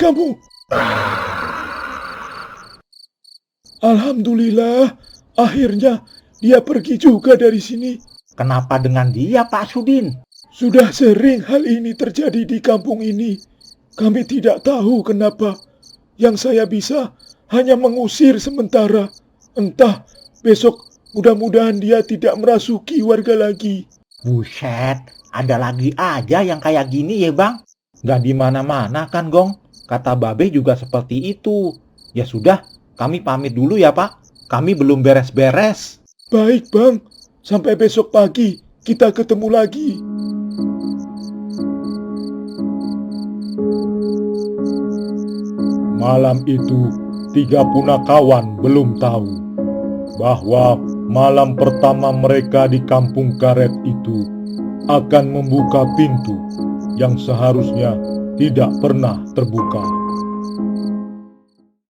kamu. Alhamdulillah, akhirnya dia pergi juga dari sini. Kenapa dengan dia, Pak Sudin? Sudah sering hal ini terjadi di kampung ini. Kami tidak tahu kenapa. Yang saya bisa hanya mengusir sementara. Entah besok mudah-mudahan dia tidak merasuki warga lagi. Buset, ada lagi aja yang kayak gini ya, Bang? Gak di mana-mana kan, Gong? Kata Babe juga seperti itu. Ya sudah, kami pamit dulu ya, Pak. Kami belum beres-beres. Baik, Bang. Sampai besok pagi kita ketemu lagi. Malam itu, 3 punakawan belum tahu bahwa malam pertama mereka di kampung karet itu akan membuka pintu yang seharusnya tidak pernah terbuka.